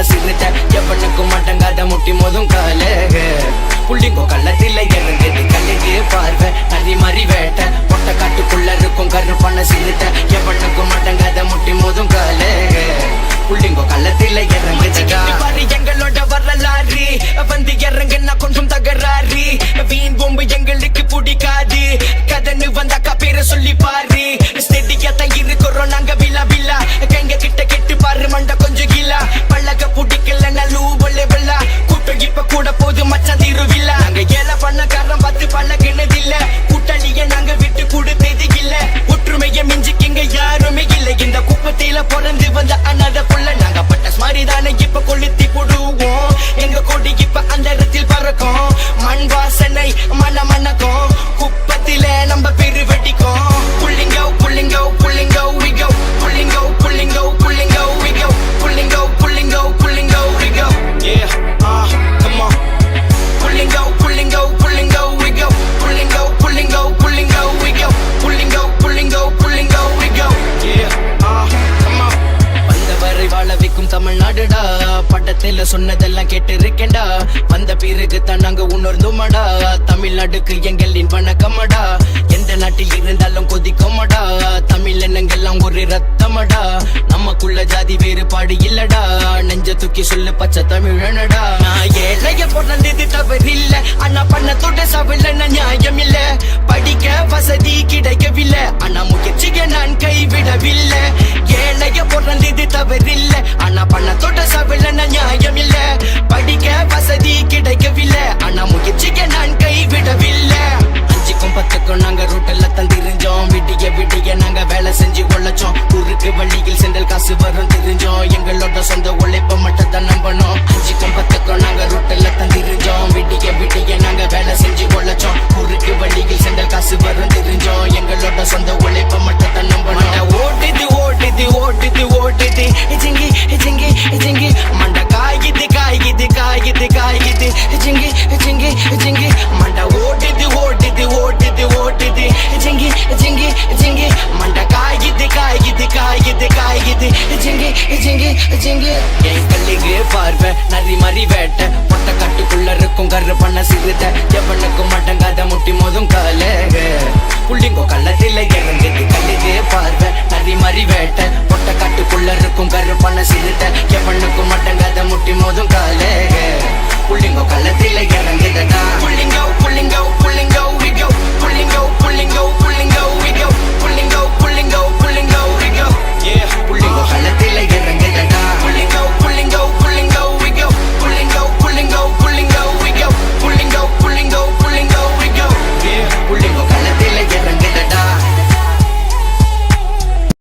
சிறுத்த எவனுக்கும் மட்டங்காத முட்டி மோதும் காலேக புள்ளிங்கோ கள்ளத்தில இறங்குது கல்லுக்கு பார்வை நரி மறி வேட்டை பொட்ட காட்டுக்குள்ள இருக்கும் கருப்பான சிறுத்த எவனுக்கும் மட்டங்காத முட்டி மோதும் காலேக புள்ளிங்கோ கள்ளத்தில இறங்குதுடா எங்களோட வரலாறு வந்து இறங்குன்னா கொஞ்சம் தகராறு வீண் பொம்பு எங்களுக்கு பிடிக்காது கதன்னு வந்தாக்கா பேரை சொல்லி பாரு ஸ்டெடியாத்தான் இருக்கிறோம் நாங்க விழா விழா கைங்க கிட்ட கெட்டு பாரு மண்டை கொஞ்சம் கீழா பழக பிடிக்கல நல்லூ பொல்ல வெள்ளா கூட்டம் இப்ப கூட போது மச்சான் திருவிழா நாங்க ஏழை பண்ணக்காரன் பார்த்து பழகினதில்ல கூட்டாளிய நாங்க விட்டு கொடுத்தது இல்ல ஒற்றுமைய மிஞ்சிக்கிங்க யாருமே இல்லை இந்த குப்பத்தில பிறந்து வந்த அனாத புள்ள நாங்க பட்டாஸ் மாதிரி தானே இப்ப கொளுத்தி போடுவோம் எங்க கொடி இப்ப அந்த இடத்தில் பறக்கும் மண் வாசனை மன மணக்கும் குப்பத்தில நம்ம பெரு வெடிக்கும் புள்ளிங்கோ புள்ளிங்கோ புள்ளிங்கோ we go புள்ளிங்கோ புள்ளிங்கோ புள்ளிங்கோ we go புள்ளிங்கோ புள்ளிங்கோ புள்ளிங்கோ we go yeah come on புள்ளிங்கோ புள்ளிங்கோ புள்ளிங்கோ we go புள்ளிங்கோ புள்ளிங்கோ புள்ளிங்கோ we go புள்ளிங்கோ புள்ளிங்கோ புள்ளிங்கோ we go yeah come on வந்தவரை வாழ வைக்கும் தமிழ்நாடுடா பட்டத்தில சொன்னதெல்லாம் கேட்டு இருக்கேன்டா வந்த பிறகு தான் நாங்க உணர்ந்தோமடா தமிழ்நாடுக்கு எங்களின் வணக்கமடா எந்த நாட்டில் இருந்தாலும் கொதிக்குமடா தமிழ் எண்ணங்கள்லாம் ஒரு ரத்தமடா நமக்குள்ள ஜாதி வேறுபாடு இல்லடா நெஞ்ச தூக்கி சொல்லு பச்சை தமிழனடா நான் ஏழைய பிறந்தது தவறில்ல ஆனா பண்ணத்தோட சவில்ல நியாயம் இல்ல படிக்க வசதி கிடைக்கவில்லை ஆனா முயற்சிய நான் கைவிடவில்லை ஏழைய பிறந்தது தவறில்ல ஆனா பண்ணத்தோட சவில்ல நியாயம் இல்ல படிக்க வசதி கிடைக்கவில்லை ஆனா முயற்சிய நான் கைவிடவில்லை அஞ்சுக்கும் பத்துக்கும் நாங்க ரோட்டில் தந்திருந்தோம் விடிய விடிய நாங்க வேலை செஞ்சு உழைச்சோம் ஊருக்கு வழியில் சென்றல் காசு வரும் தெரிஞ்சோம் எங்களோட சொந்த உழைப்ப மட்டும் தான் நம்பணும் அஞ்சுக்கும் பத்துக்கும் நாங்க ரோட்டில் தந்திருந்தோம் விடிய விடிய நாங்க வேலை செஞ்சு உழைச்சோம் ஊருக்கு வழியில் சென்றல் காசு வரும் தெரிஞ்சோம் எங்களோட சொந்த உழைப்ப மட்டும் தான் நம்பணும் ஓட்டுது ஓட்டுது ஓட்டுது ஓட்டுது ஜிங்கி ஜிங்கி ஜிங்கி மண்ட காய்குது காய்குது காய்குது காய்குது ஜிங்கி ஜிங்கி ஜிங்கி மண்ட ஓட்டுது ஓட்டுது ஓட்டுது ஓட்டுது ஜிங்கி ஜிங்கி ஜிங்கி மண்ட காய்குது காய்குது காய்குது காய்குது ஜிங்கி ஜிங்கி ஜிங்கி என் கல்லுக்கு பார்வை நரி மறி வேட்டை பொட்ட கட்டுக்குள்ள இருக்கும் கருப்பான சிறுத்த எவனுக்கும் மட்டங்காத முட்டி மோதும் காலேக புள்ளிங்கோ கள்ளத்தில இறங்குது கல்லுக்கு பார்வை நரி மறி வேட்டை பொட்ட காட்டுக்குள்ள இருக்கும் கருப்பான சிறுத்த எவனுக்கும் மட்டங்க